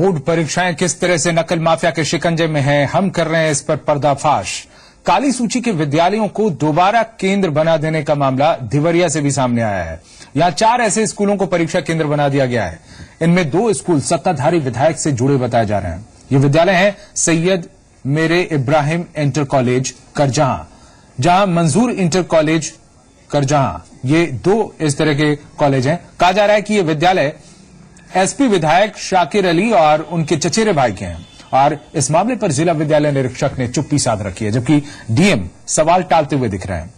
Board परीक्षाएं किस तरह से नकल माफिया के शिकंजे में हैं, हम कर रहे हैं इस पर पर्दाफाश। काली सूची के विद्यालयों को दोबारा केंद्र बना देने का मामला देवरिया से भी सामने आया है। यहां 4 ऐसे स्कूलों को परीक्षा केंद्र बना दिया गया है। इनमें 2 स्कूल सत्ताधारी विधायक से जुड़े बताए जा रहे हैं। ये विद्यालय हैं सैयद मेरे इब्राहिम इंटर कॉलेज करजहां, जहां मंजूर इंटर कॉलेज करजहां। ये 2 इस तरह के कॉलेज हैं। कहा जा रहा है कि ये विद्यालय एसपी विधायक शाकिर अली और उनके चचेरे भाई के हैं और इस मामले पर जिला विद्यालय निरीक्षक ने चुप्पी साध रखी है, जबकि डीएम सवाल टालते हुए दिख रहे हैं।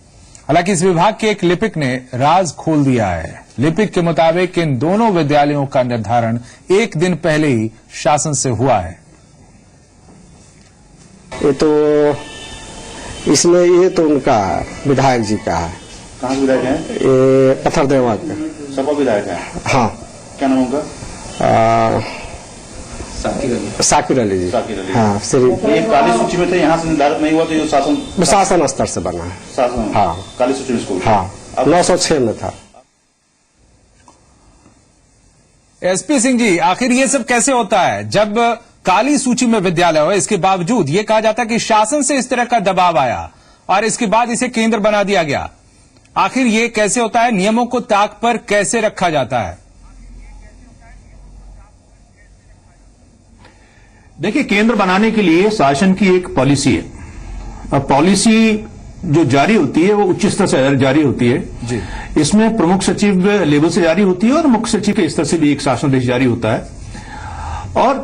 हालांकि इस विभाग के एक लिपिक ने राज खोल दिया है। लिपिक के मुताबिक इन दोनों विद्यालयों का निर्धारण 1 दिन पहले ही शासन से हुआ है। ये तो इसमें ये तो उनका विधायक जी का है। कहाँ के विधायक हैं? ये पत्थर देवा का सपा विधायक है। हाँ, क्या नाम उनका? शाकिर अली जी। शाकिर अली। हाँ, ये काली सूची में थे, यहाँ से निर्धारित नहीं हुआ तो ये शासन स्तर से बना है। शासन? हाँ, काली सूची में स्कूल। हाँ, 906 में था। एसपी सिंह जी, आखिर ये सब कैसे होता है? जब काली सूची में विद्यालय हो, इसके बावजूद ये कहा जाता है कि शासन से इस तरह का दबाव आया और इसके बाद इसे केंद्र बना दिया गया। आखिर ये कैसे होता है? नियमों को ताक पर कैसे रखा जाता है? देखिए, केंद्र बनाने के लिए शासन की एक पॉलिसी है। अब पॉलिसी जो जारी होती है वो उच्च स्तर से जारी होती है जी। इसमें प्रमुख सचिव लेवल से जारी होती है और मुख्य सचिव के स्तर से भी एक शासनादेश जारी होता है। और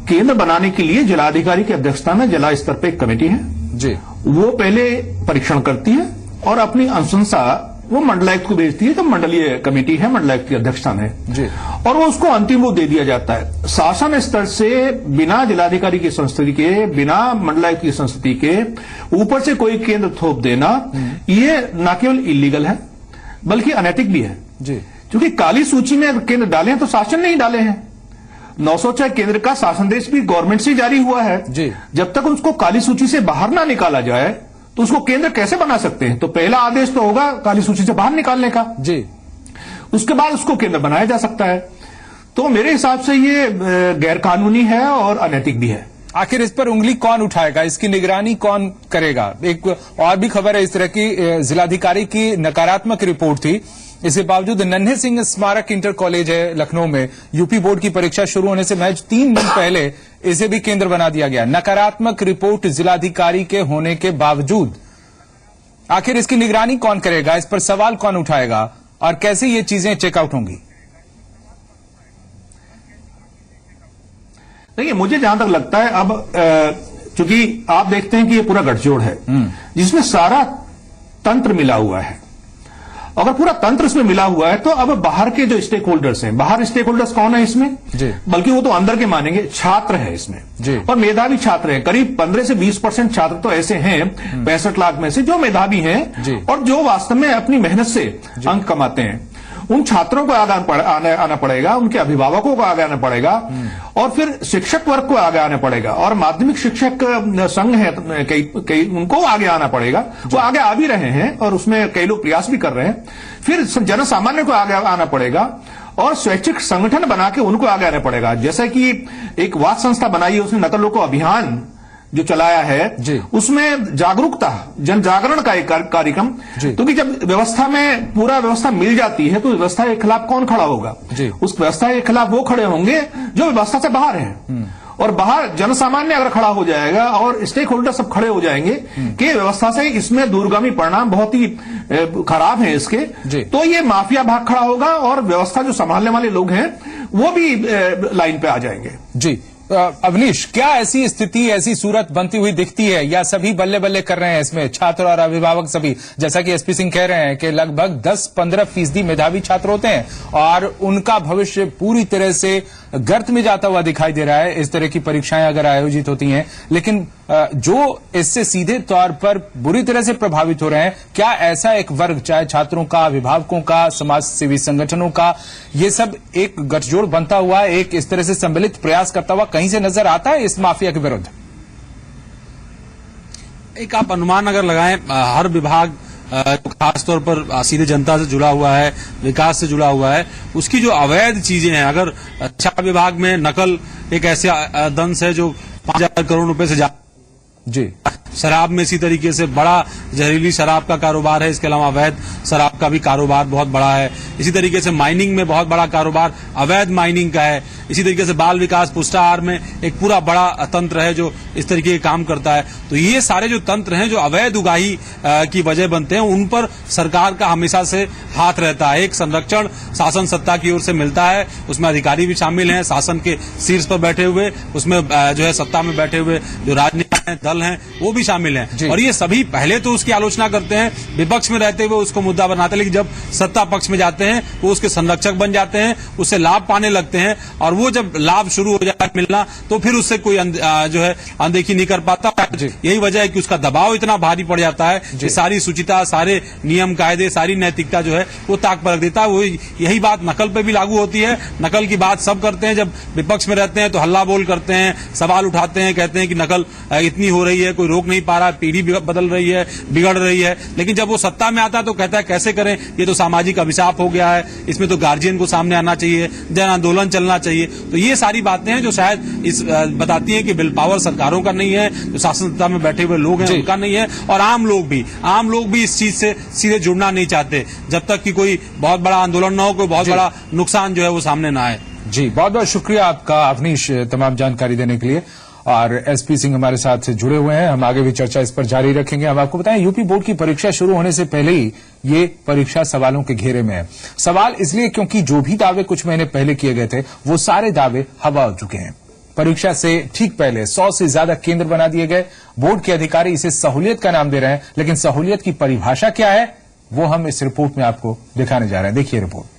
केंद्र बनाने के लिए जिलाधिकारी की अध्यक्षता में जिला स्तर पर एक कमेटी है जी। वो पहले परीक्षण करती है और अपनी अनुशंसा वो मंडलायुक्त को भेजती है। तो मंडलीय कमेटी है, मंडलायुक्त की अध्यक्षता में जी। और वो उसको अंतिम रूप दे दिया जाता है। शासन स्तर से बिना जिलाधिकारी की संस्तुति के, बिना मंडलायुक्त की संस्तुति के ऊपर से कोई केंद्र थोप देना, ये न केवल इलीगल है बल्कि अनैतिक भी है जी। क्योंकि काली सूची में केंद्र डाले हैं तो शासन ने ही डाले हैं। 906 केंद्र का शासनादेश भी गवर्नमेंट से जारी हुआ है जी। जब तक उसको काली सूची से बाहर ना निकाला जाए तो उसको केंद्र कैसे बना सकते हैं? तो पहला आदेश तो होगा काली सूची से बाहर निकालने का जी। उसके बाद उसको केंद्र बनाया जा सकता है। तो मेरे हिसाब से ये गैरकानूनी है और अनैतिक भी है। आखिर इस पर उंगली कौन उठाएगा? इसकी निगरानी कौन करेगा? एक और भी खबर है इस तरह की, जिलाधिकारी की नकारात्मक रिपोर्ट थी। इसके बावजूद नन्हे सिंह स्मारक इंटर कॉलेज है लखनऊ में, यूपी बोर्ड की परीक्षा शुरू होने से महज 3 दिन पहले इसे भी केंद्र बना दिया गया। नकारात्मक रिपोर्ट जिलाधिकारी के होने के बावजूद आखिर इसकी निगरानी कौन करेगा? इस पर सवाल कौन उठाएगा और कैसे ये चीजें चेकआउट होंगी? देखिए, मुझे जहां तक लगता है अब चूंकि आप देखते हैं कि ये पूरा गठजोड़ है जिसमें सारा तंत्र मिला हुआ है। अगर पूरा तंत्र इसमें मिला हुआ है तो अब बाहर के जो स्टेक होल्डर्स हैं, बाहर स्टेक होल्डर्स कौन है इसमें? जी। बल्कि वो तो अंदर के मानेंगे, छात्र है इसमें जी। और मेधावी छात्र हैं। करीब 15 से 20% छात्र तो ऐसे हैं 65 लाख में से जो मेधावी हैं और जो वास्तव में अपनी मेहनत से अंक कमाते हैं। उन छात्रों को आगे आना पड़ेगा, उनके अभिभावकों को आगे आना पड़ेगा और फिर शिक्षक वर्ग को आगे आना पड़ेगा और माध्यमिक शिक्षक संघ है कई उनको आगे आना पड़ेगा। वो आगे आ भी रहे हैं और उसमें कई लोग प्रयास भी कर रहे हैं। फिर जन सामान्य को आगे आना पड़ेगा और स्वैच्छिक संगठन बना के उनको आगे आना पड़ेगा। जैसे कि एक वाद संस्था बनाई है, उसने नकल रोको अभियान जो चलाया है उसमें जागरूकता, जन जागरण का एक कार्यक्रम। क्योंकि जब व्यवस्था में पूरा व्यवस्था मिल जाती है तो व्यवस्था के खिलाफ कौन खड़ा होगा? उस व्यवस्था के खिलाफ वो खड़े होंगे जो व्यवस्था से बाहर हैं। और बाहर जन सामान्य अगर खड़ा हो जाएगा और स्टेक होल्डर सब खड़े हो जाएंगे कि व्यवस्था से इसमें दूरगामी परिणाम बहुत ही खराब है इसके, तो ये माफिया भाग खड़ा होगा और व्यवस्था जो संभालने वाले लोग हैं वो भी लाइन पे आ जाएंगे। जी। अवनीश, क्या ऐसी स्थिति, ऐसी सूरत बनती हुई दिखती है या सभी बल्ले बल्ले कर रहे हैं इसमें, छात्र और अभिभावक सभी? जैसा कि एसपी सिंह कह रहे हैं कि लगभग 10-15% मेधावी छात्र होते हैं और उनका भविष्य पूरी तरह से गर्त में जाता हुआ दिखाई दे रहा है इस तरह की परीक्षाएं अगर आयोजित होती हैं। लेकिन जो इससे सीधे तौर पर बुरी तरह से प्रभावित हो रहे हैं, क्या ऐसा एक वर्ग, चाहे छात्रों का, अभिभावकों का, समाज सेवी संगठनों का, ये सब एक गठजोड़ बनता हुआ, एक इस तरह से सम्मिलित प्रयास करता हुआ कहीं से नजर आता है इस माफिया के विरुद्ध? एक आप अनुमान अगर लगाएं, हर विभाग खास तौर पर सीधे जनता से जुड़ा हुआ है, विकास से जुड़ा हुआ है, उसकी जो अवैध चीजें हैं, अगर शिक्षा विभाग में नकल एक ऐसे दंश है जो 5,000 करोड़ रुपए से ज्यादा जी, शराब में इसी तरीके से बड़ा जहरीली शराब का कारोबार है, इसके अलावा अवैध शराब का भी कारोबार बहुत बड़ा है, इसी तरीके से माइनिंग में बहुत बड़ा कारोबार अवैध माइनिंग का है, इसी तरीके से बाल विकास पुष्टाहार में एक पूरा बड़ा तंत्र है जो इस तरीके के काम करता है। तो ये सारे जो तंत्र हैं जो अवैध उगाही की वजह बनते हैं, उन पर सरकार का हमेशा से हाथ रहता है। एक संरक्षण शासन सत्ता की ओर से मिलता है, उसमें अधिकारी भी शामिल हैं, शासन के शीर्ष पर बैठे हुए, उसमें जो है सत्ता में बैठे हुए जो राजनीतिक दल हैं वो भी शामिल हैं, और ये सभी पहले तो उसकी आलोचना करते हैं, विपक्ष में रहते हुए उसको मुद्दा बनाते हैं, लेकिन जब सत्ता पक्ष में जाते हैं वो उसके संरक्षक बन जाते हैं, उससे लाभ पाने लगते हैं, और वो जब लाभ शुरू हो जाता है मिलना तो फिर उससे कोई जो है अनदेखी नहीं कर पाता। यही वजह है कि उसका दबाव इतना भारी पड़ जाता है कि सारी शुचिता, सारे नियम कायदे, सारी नैतिकता जो है वो ताक पर रख देता है। वो यही बात नकल पे भी लागू होती है। नकल की बात सब करते हैं, जब विपक्ष में रहते हैं तो हल्ला बोल करते हैं, सवाल उठाते हैं, कहते हैं कि नकल इतनी हो रही है, कोई रोक नहीं पा रहा, पीढ़ी बदल रही है, बिगड़ रही है। लेकिन जब वो सत्ता में आता है तो कहता है कैसे करें, ये तो सामाजिक अभिशाप हो गया है, इसमें तो गार्जियन को सामने आना चाहिए, जन आंदोलन चलना चाहिए। तो ये सारी बातें हैं जो शायद इस बताती हैं कि बिल पावर सरकारों का नहीं है, जो शासन सत्ता में बैठे हुए लोग हैं उनका नहीं है, और आम लोग भी इस चीज से सीधे जुड़ना नहीं चाहते जब तक कि कोई बहुत बड़ा आंदोलन न हो, कोई बहुत बड़ा नुकसान जो है वो सामने ना आए। जी, बहुत बहुत शुक्रिया आपका अवनीश तमाम जानकारी देने के लिए। और एसपी सिंह हमारे साथ से जुड़े हुए हैं, हम आगे भी चर्चा इस पर जारी रखेंगे। हम आपको बताएं, यूपी बोर्ड की परीक्षा शुरू होने से पहले ही ये परीक्षा सवालों के घेरे में है। सवाल इसलिए क्योंकि जो भी दावे कुछ महीने पहले किए गए थे वो सारे दावे हवा हो चुके हैं। परीक्षा से ठीक पहले 100 से ज्यादा केंद्र बना दिए गए। बोर्ड के अधिकारी इसे सहूलियत का नाम दे रहे हैं, लेकिन सहूलियत की परिभाषा क्या है वो हम इस रिपोर्ट में आपको दिखाने जा रहे हैं। देखिए रिपोर्ट।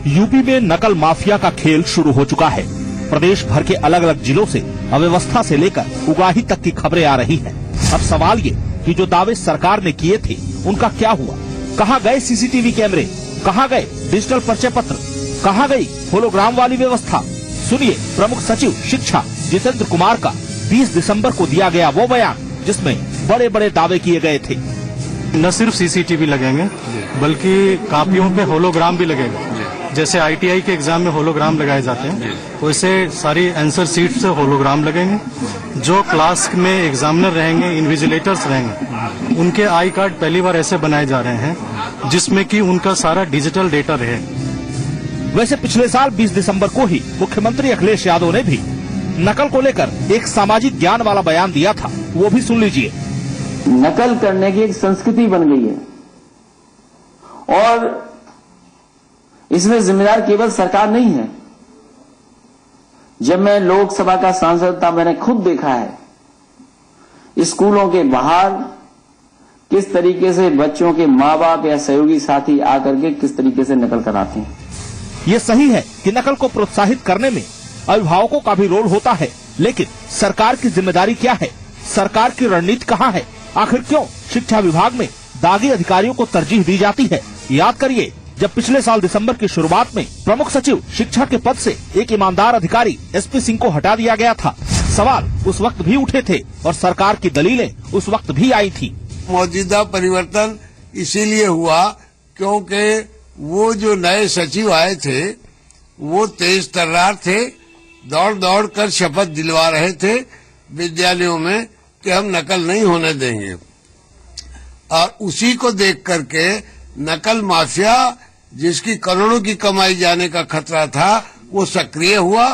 यूपी में नकल माफिया का खेल शुरू हो चुका है। प्रदेश भर के अलग अलग जिलों से अव्यवस्था से लेकर उगाही तक की खबरें आ रही हैं। अब सवाल ये कि जो दावे सरकार ने किए थे उनका क्या हुआ? कहाँ गए सीसीटीवी कैमरे? कहाँ गए डिजिटल परिचय पत्र? कहाँ गई होलोग्राम वाली व्यवस्था? सुनिए प्रमुख सचिव शिक्षा जितेंद्र कुमार का 20 दिसंबर को दिया गया वो बयान जिसमें बड़े बड़े दावे किए गए थे। न सिर्फ सीसीटीवी लगेंगे बल्कि कापियों पे होलोग्राम भी लगेगा। जैसे आईटीआई के एग्जाम में होलोग्राम लगाए जाते हैं वैसे सारी आंसर सीट से होलोग्राम लगेंगे। जो क्लास में एग्जामिनर रहेंगे, इन्विजिलेटर्स रहेंगे, उनके आई कार्ड पहली बार ऐसे बनाए जा रहे हैं जिसमें कि उनका सारा डिजिटल डेटा रहे। वैसे पिछले साल 20 दिसंबर को ही मुख्यमंत्री अखिलेश यादव ने भी नकल को लेकर एक सामाजिक ज्ञान वाला बयान दिया था, वो भी सुन लीजिए। नकल करने की एक संस्कृति बन गई है और इसमें जिम्मेदार केवल सरकार नहीं है। जब मैं लोकसभा का सांसद था मैंने खुद देखा है स्कूलों के बाहर किस तरीके से बच्चों के माँ बाप या सहयोगी साथी आकर के किस तरीके से नकल कराते हैं। ये सही है कि नकल को प्रोत्साहित करने में अभिभावकों का भी रोल होता है, लेकिन सरकार की जिम्मेदारी क्या है? सरकार की रणनीति कहाँ है? आखिर क्यों शिक्षा विभाग में दागी अधिकारियों को तरजीह दी जाती है? याद करिए, जब पिछले साल दिसंबर की शुरुआत में प्रमुख सचिव शिक्षा के पद से एक ईमानदार अधिकारी एसपी सिंह को हटा दिया गया था, सवाल उस वक्त भी उठे थे और सरकार की दलीलें उस वक्त भी आई थी। मौजूदा परिवर्तन इसीलिए हुआ क्योंकि वो जो नए सचिव आए थे वो तेज तर्रार थे, दौड़ दौड़ कर शपथ दिलवा रहे थे विद्यालयों में कि हम नकल नहीं होने देंगे, और उसी को देख करके नकल माफिया जिसकी करोड़ों की कमाई जाने का खतरा था वो सक्रिय हुआ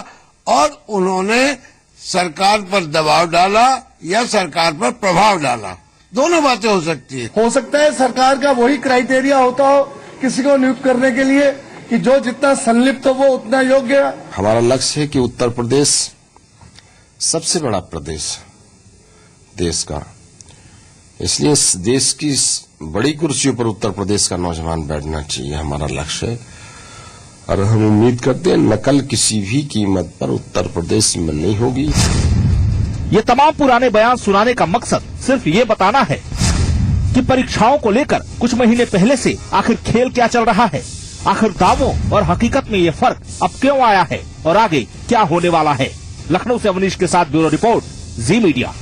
और उन्होंने सरकार पर दबाव डाला या सरकार पर प्रभाव डाला। दोनों बातें हो सकती है। हो सकता है सरकार का वही क्राइटेरिया होता हो किसी को नियुक्त करने के लिए कि जो जितना संलिप्त हो वो उतना योग्य है। हमारा लक्ष्य है कि उत्तर प्रदेश सबसे बड़ा प्रदेश देश का, इसलिए देश की बड़ी कुर्सियों पर उत्तर प्रदेश का नौजवान बैठना चाहिए, हमारा लक्ष्य है। और हम उम्मीद करते हैं नकल किसी भी कीमत पर उत्तर प्रदेश में नहीं होगी। ये तमाम पुराने बयान सुनाने का मकसद सिर्फ ये बताना है कि परीक्षाओं को लेकर कुछ महीने पहले से आखिर खेल क्या चल रहा है, आखिर दावों और हकीकत में ये फर्क अब क्यों आया है और आगे क्या होने वाला है। लखनऊ से अवनीश के साथ ब्यूरो रिपोर्ट, जी मीडिया।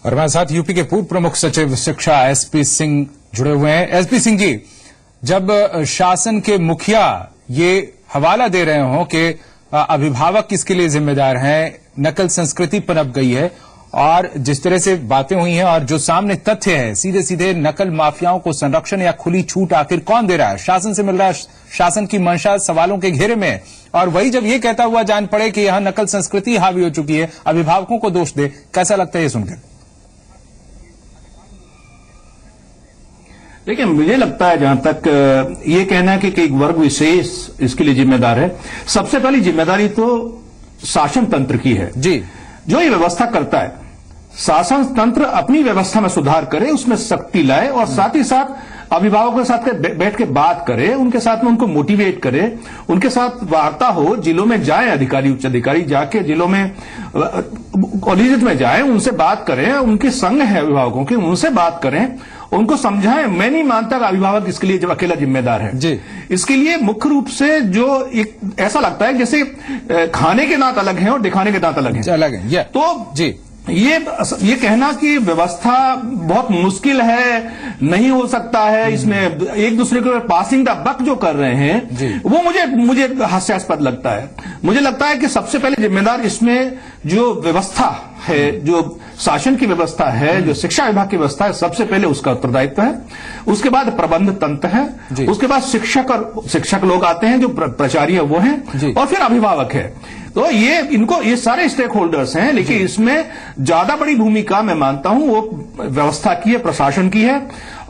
और हमारे साथ यूपी के पूर्व प्रमुख सचिव शिक्षा एसपी सिंह जुड़े हुए हैं। एसपी सिंह जी, जब शासन के मुखिया ये हवाला दे रहे हों कि अभिभावक किसके लिए जिम्मेदार हैं, नकल संस्कृति पनप गई है और जिस तरह से बातें हुई हैं और जो सामने तथ्य है, सीधे सीधे नकल माफियाओं को संरक्षण या खुली छूट आखिर कौन दे रहा है? शासन से मिल रहा है, शासन की मंशा सवालों के घेरे में है। और वही जब ये कहता हुआ जान पड़े कि यहां नकल संस्कृति हावी हो चुकी है, अभिभावकों को दोष दे, कैसा लगता है ये सुनकर? देखिए, मुझे लगता है जहां तक ये कहना है कि एक वर्ग विशेष इसके लिए जिम्मेदार है, सबसे पहली जिम्मेदारी तो शासन तंत्र की है जी, जो ये व्यवस्था करता है। शासन तंत्र अपनी व्यवस्था में सुधार करे, उसमें सख्ती लाए और साथ ही साथ अभिभावकों के साथ बैठ के बात करे, उनके साथ में उनको मोटिवेट करे, उनके साथ वार्ता हो, जिलों में जाए अधिकारी, उच्च अधिकारी जाके जिलों में कॉलेज में जाए, उनसे बात करें, उनके संघ है अभिभावकों के, उनसे बात करें, उनको समझाएं। मैं नहीं मानता कि अभिभावक इसके लिए जब अकेला जिम्मेदार है जी। इसके लिए मुख्य रूप से जो एक ऐसा लगता है जैसे खाने के दांत अलग हैं और दिखाने के दांत अलग हैं, तो जी ये कहना कि व्यवस्था बहुत मुश्किल है, नहीं हो सकता है, इसमें एक दूसरे के पासिंग द बक जो कर रहे हैं, वो मुझे हास्यास्पद लगता है। मुझे लगता है कि सबसे पहले जिम्मेदार इसमें जो व्यवस्था है, जो शासन की व्यवस्था है, जो शिक्षा विभाग की व्यवस्था है, सबसे पहले उसका उत्तरदायित्व है। उसके बाद प्रबंध तंत्र है, उसके बाद शिक्षक लोग आते हैं, जो प्राचार्य वो हैं, और फिर अभिभावक है। तो ये सारे स्टेक होल्डर्स हैं, लेकिन इसमें ज्यादा बड़ी भूमिका मैं मानता हूं वो व्यवस्था की है, प्रशासन की है।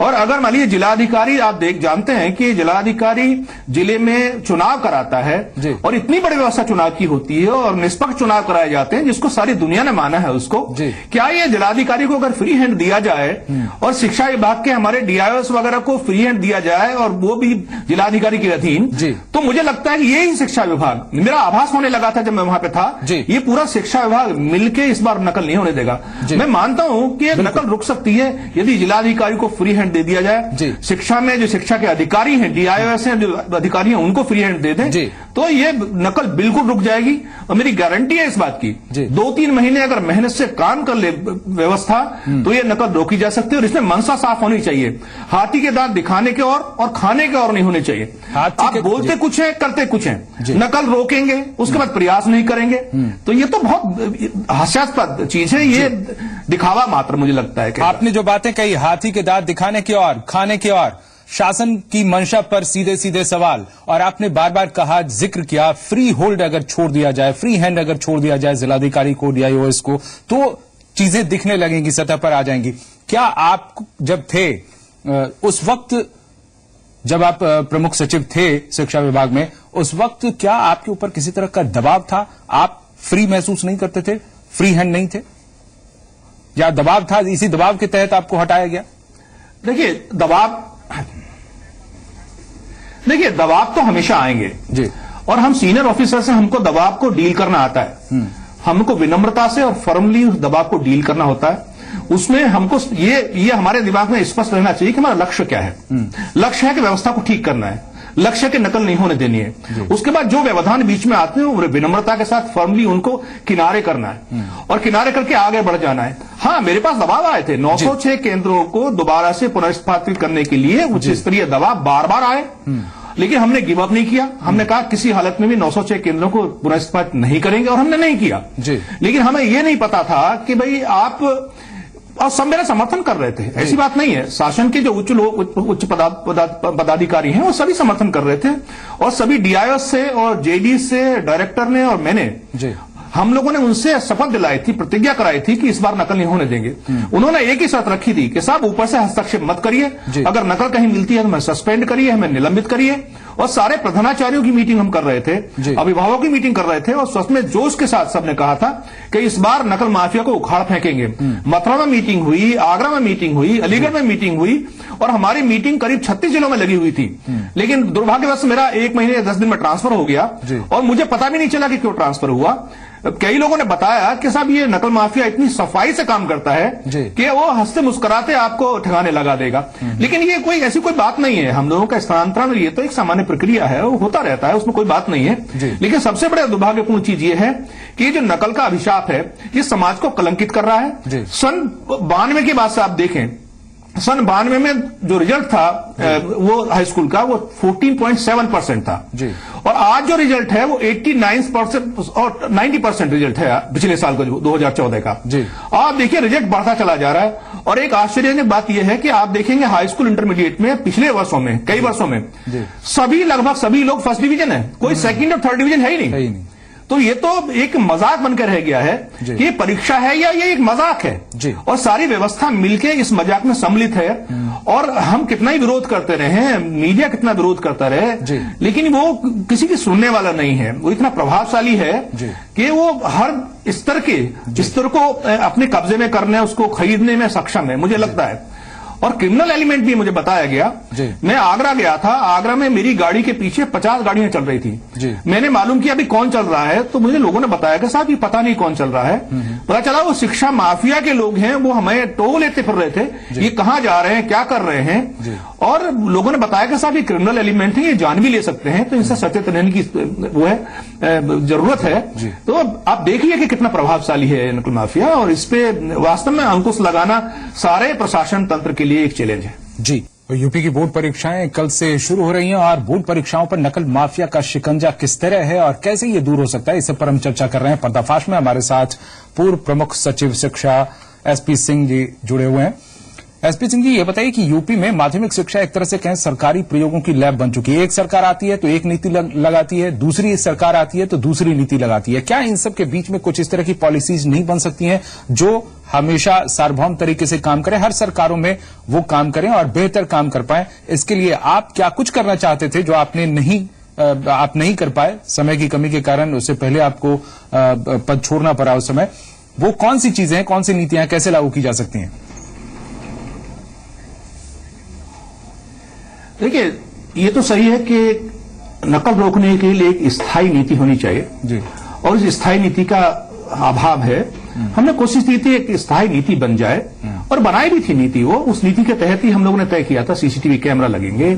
और अगर मान लीजिए जिलाधिकारी, आप जानते हैं कि जिलाधिकारी जिले में चुनाव कराता है और इतनी बड़ी व्यवस्था चुनाव की होती है और निष्पक्ष चुनाव कराए जाते हैं, जिसको सारी दुनिया ने माना है उसको। क्या ये जिलाधिकारी को अगर फ्री हैंड दिया जाए और शिक्षा विभाग के हमारे डीआईओएस वगैरह को फ्री हैंड दिया जाए और वो भी जिलाधिकारी के अधीन, तो मुझे लगता है कि यही शिक्षा विभाग, मेरा आभास होने लगा था जब मैं वहां पे था, ये पूरा शिक्षा विभाग मिलकर इस बार नकल नहीं होने देगा। मैं मानता हूं कि नकल रुक सकती है यदि जिलाधिकारी को फ्री हैंड दे दिया जाए, शिक्षा में जो शिक्षा के अधिकारी हैं, डीआईओएस हैं, जो अधिकारी हैं, उनको फ्री हैंड दे दें, तो ये नकल बिल्कुल रुक जाएगी। और मेरी गारंटी है इस बात की, 2-3 महीने अगर मेहनत से काम कर ले व्यवस्था, तो ये नकल रोकी जा सकती है। और इसमें मंशा साफ होनी चाहिए, हाथी के दांत दिखाने के और खाने के और नहीं होने चाहिए। आप बोलते कुछ है, करते कुछ है, नकल रोकेंगे, उसके बाद प्रयास नहीं करेंगे, तो ये तो बहुत हास्यास्पद चीज है, ये दिखावा मात्र मुझे लगता है। आपने जो बातें कही, हाथी के दांत दिखाने की और खाने की और, शासन की मंशा पर सीधे सीधे सवाल, और आपने बार बार कहा, जिक्र किया, फ्री होल्ड अगर छोड़ दिया जाए, फ्री हैंड अगर छोड़ दिया जाए जिलाधिकारी को, डीआईओएस को, तो चीजें दिखने लगेंगी, सतह पर आ जाएंगी। क्या आप जब थे उस वक्त, जब आप प्रमुख सचिव थे शिक्षा विभाग में, उस वक्त क्या आपके ऊपर किसी तरह का दबाव था? आप फ्री महसूस नहीं करते थे, फ्री हैंड नहीं थे, या दबाव था, इसी दबाव के तहत आपको हटाया गया? देखिए, दबाव तो हमेशा आएंगे जी, और हम सीनियर ऑफिसर से हमको दबाव को डील करना आता है। हमको विनम्रता से और फर्मली उस दबाव को डील करना होता है। उसमें हमको ये हमारे दिमाग में स्पष्ट रहना चाहिए कि हमारा लक्ष्य क्या है। लक्ष्य है कि व्यवस्था को ठीक करना है, लक्ष्य की नकल नहीं होने देनी है। उसके बाद जो व्यवधान बीच में आते हैं उन्हें विनम्रता के साथ फर्मली उनको किनारे करना है और किनारे करके आगे बढ़ जाना है। हाँ, मेरे पास दबाव आए थे, 906 केंद्रों को दोबारा से पुनर्स्थापित करने के लिए उच्च स्तरीय दबाव बार बार आए, लेकिन हमने गिव अप नहीं किया। हमने कहा किसी हालत में भी 906 केंद्रों को पुनर्स्थापित नहीं करेंगे, और हमने नहीं किया। लेकिन हमें यह नहीं पता था कि भाई आप, और सब मेरा समर्थन कर रहे थे, ऐसी बात नहीं है। शासन के जो उच्च पदाधिकारी हैं वो सभी समर्थन कर रहे थे, और सभी डीआईओएस से और जेडी से डायरेक्टर ने और मैंने, हम लोगों ने उनसे शपथ दिलाई थी, प्रतिज्ञा कराई थी कि इस बार नकल नहीं होने देंगे। उन्होंने एक ही शर्त रखी थी कि साहब ऊपर से हस्तक्षेप मत करिए, अगर नकल कहीं मिलती है तो हमें सस्पेंड करिए, हमें निलंबित करिए। और सारे प्रधानाचार्यों की मीटिंग हम कर रहे थे, अभिभावकों की मीटिंग कर रहे थे, और सच में जोश के साथ सबने कहा था कि इस बार नकल माफिया को उखाड़ फेंकेंगे। मथुरा में मीटिंग हुई, आगरा में मीटिंग हुई, अलीगढ़ में मीटिंग हुई, और हमारी मीटिंग करीब 36 जिलों में लगी हुई थी। लेकिन दुर्भाग्यवश मेरा 1 महीने या 10 दिन में ट्रांसफर हो गया, और मुझे पता भी नहीं चला कि क्यों ट्रांसफर हुआ। कई लोगों ने बताया कि साहब ये नकल माफिया इतनी सफाई से काम करता है कि वो हंसते मुस्कुराते आपको ठिकाने लगा देगा। लेकिन ये कोई ऐसी कोई बात नहीं है। हम लोगों का स्थानांतरण ये तो एक सामान्य प्रक्रिया है, वो होता रहता है, उसमें कोई बात नहीं है। लेकिन सबसे बड़ा दुर्भाग्यपूर्ण चीज ये है कि ये जो नकल का अभिशाप है ये समाज को कलंकित कर रहा है। सन 92 के बाद से आप देखें, सन 92 में जो रिजल्ट था वो हाई स्कूल का वो 14.7% था और आज जो रिजल्ट है वो 89% और 90% रिजल्ट है पिछले साल का 2014 का। आप देखिए रिजल्ट बढ़ता चला जा रहा है। और एक आश्चर्यजनक बात यह है कि आप देखेंगे हाई स्कूल इंटरमीडिएट में पिछले वर्षों में कई वर्षों में लगभग सभी लोग फर्स्ट डिवीजन है, कोई सेकंड और थर्ड डिवीजन है ही नहीं। तो ये तो एक मजाक बनकर रह गया है कि ये परीक्षा है या ये एक मजाक है और सारी व्यवस्था मिलके इस मजाक में सम्मिलित है। और हम कितना ही विरोध करते रहे, मीडिया कितना विरोध करता रहे, लेकिन वो किसी की सुनने वाला नहीं है। वो इतना प्रभावशाली है कि वो हर स्तर को अपने कब्जे में करने, उसको खरीदने में सक्षम है, मुझे लगता है। और क्रिमिनल एलिमेंट भी मुझे बताया गया। मैं आगरा गया था, आगरा में मेरी गाड़ी के पीछे 50 गाड़ियां चल रही थी। मैंने मालूम किया अभी कौन चल रहा है, तो मुझे लोगों ने बताया कि साहब ये पता नहीं कौन चल रहा है। पता चला वो शिक्षा माफिया के लोग हैं, वो हमें टोल लेते फिर रहे थे, ये कहां जा रहे हैं, क्या कर रहे हैं। और लोगों ने बताया कि साहब ये क्रिमिनल एलिमेंट है, ये जान भी ले सकते हैं, तो इनसे सचेत रहने की वो है जरूरत है। तो आप देखिए कि कितना प्रभावशाली है नकल माफिया और इस पे वास्तव में अंकुश लगाना सारे प्रशासन तंत्र के लिए एक चैलेंज है। जी, तो यूपी की बोर्ड परीक्षाएं कल से शुरू हो रही हैं और बोर्ड परीक्षाओं पर नकल माफिया का शिकंजा किस तरह है और कैसे ये दूर हो सकता है, इस पर हम चर्चा कर रहे हैं। पर्दाफाश में हमारे साथ पूर्व प्रमुख सचिव शिक्षा एसपी सिंह जी जुड़े हुए हैं। एसपी सिंह जी, ये बताइए कि यूपी में माध्यमिक शिक्षा एक तरह से कहें सरकारी प्रयोगों की लैब बन चुकी है। एक सरकार आती है तो एक नीति लगाती है, दूसरी सरकार आती है तो दूसरी नीति लगाती है। क्या इन सब के बीच में कुछ इस तरह की पॉलिसीज नहीं बन सकती हैं जो हमेशा सार्वभौम तरीके से काम करें, हर सरकारों में वो काम करें और बेहतर काम कर पाए? इसके लिए आप क्या कुछ करना चाहते थे जो आप नहीं कर पाए समय की कमी के कारण? उससे पहले आपको पद छोड़ना पड़ा उस समय। वो कौन सी चीजें हैं, कौन सी नीतियां कैसे लागू की जा सकती हैं? देखिए, ये तो सही है कि नकल रोकने के लिए एक स्थायी नीति होनी चाहिए और इस स्थायी नीति का अभाव है। हमने कोशिश की थी एक स्थायी नीति बन जाए और बनाई भी थी नीति। वो उस नीति के तहत ही हम लोगों ने तय किया था सीसीटीवी कैमरा लगेंगे,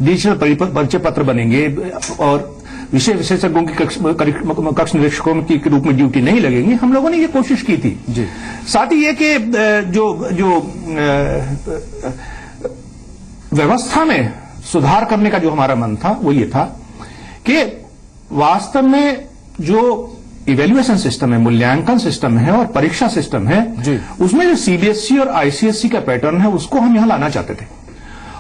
डिजिटल परिचय पत्र बनेंगे और विषय विशेषज्ञों की कक्ष निरीक्षकों के रूप में ड्यूटी नहीं लगेंगी। हम लोगों ने ये कोशिश की थी। साथ ही ये कि जो व्यवस्था में सुधार करने का जो हमारा मन था वो ये था कि वास्तव में जो इवैल्यूएशन सिस्टम है, मूल्यांकन सिस्टम है और परीक्षा सिस्टम है, उसमें जो सीबीएसई और आईसीएसई का पैटर्न है उसको हम यहां लाना चाहते थे।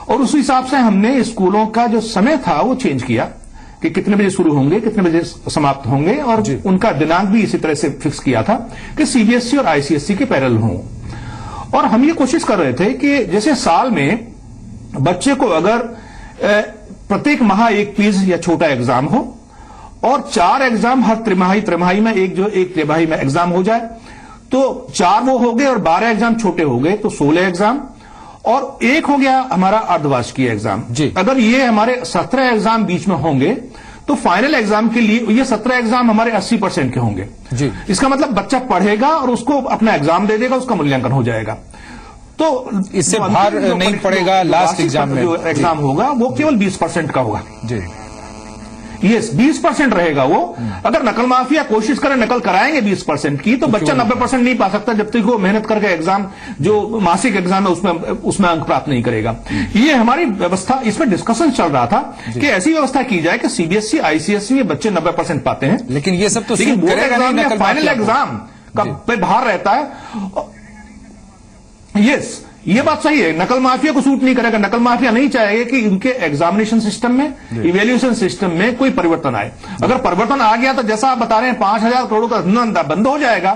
और उस हिसाब से हमने स्कूलों का जो समय था वो चेंज किया कि कितने बजे शुरू होंगे, कितने बजे समाप्त होंगे और उनका दिनांक भी इसी तरह से फिक्स किया था कि सीबीएसई और आईसीएसई के पैरेलल हों। और हम ये कोशिश कर रहे थे कि जैसे साल में बच्चे को अगर प्रत्येक माह एक क्विज या छोटा एग्जाम हो और 4 एग्जाम हर त्रिमाही में एक त्रिमाही में एग्जाम हो जाए तो 4 वो हो गए और 12 एग्जाम छोटे हो गए तो 16 एग्जाम और एक हो गया हमारा अर्धवार्षिकीय एग्जाम। अगर ये हमारे 17 एग्जाम बीच में होंगे तो फाइनल एग्जाम के लिए ये 17 एग्जाम हमारे 80% के होंगे। इसका मतलब बच्चा पढ़ेगा और उसको अपना एग्जाम दे देगा, उसका मूल्यांकन हो जाएगा। तो इससे भार नहीं पड़ेगा लास्ट एग्जाम में। जो एग्जाम होगा वो केवल 20% का होगा। यस, 20% रहेगा वो। अगर नकल माफिया कोशिश करे नकल कराएंगे 20% की तो बच्चा 90% नहीं पा सकता जब तक वो मेहनत करके एग्जाम जो मासिक एग्जाम है उसमें अंक प्राप्त नहीं करेगा। ये हमारी व्यवस्था, इसमें डिस्कशन चल रहा था कि ऐसी व्यवस्था की जाए कि सीबीएसई आईसीएसई में बच्चे 90% पाते हैं। लेकिन ये सब तो बोर्ड एग्जाम में फाइनल एग्जाम का पे भार रहता है। यस, ये बात सही है, नकल माफिया को सूट नहीं करेगा। नकल माफिया नहीं चाहेगा कि उनके एग्जामिनेशन सिस्टम में, इवैल्यूएशन सिस्टम में कोई परिवर्तन आए। अगर परिवर्तन आ गया तो जैसा आप बता रहे हैं 5,000 करोड़ का धंधा बंद हो जाएगा।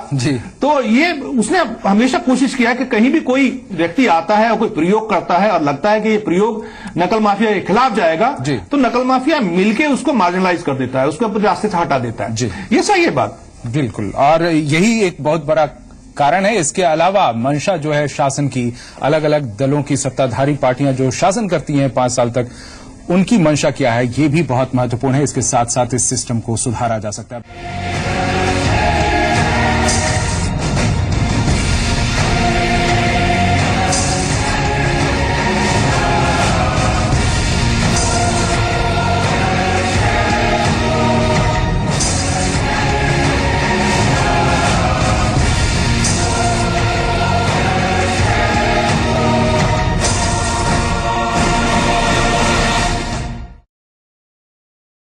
तो ये उसने हमेशा कोशिश किया कि कहीं भी कोई व्यक्ति आता है और कोई प्रयोग करता है और लगता है कि ये प्रयोग नकल माफिया के खिलाफ जाएगा तो नकल माफिया मिलकर उसको मार्जिनलाइज कर देता है, उसको अपने रास्ते से हटा देता है। ये सही है बात, बिल्कुल। और यही एक बहुत बड़ा कारण है। इसके अलावा मंशा जो है शासन की, अलग अलग दलों की सत्ताधारी पार्टियां जो शासन करती हैं 5 साल तक, उनकी मंशा क्या है, ये भी बहुत महत्वपूर्ण है। इसके साथ साथ इस सिस्टम को सुधारा जा सकता है।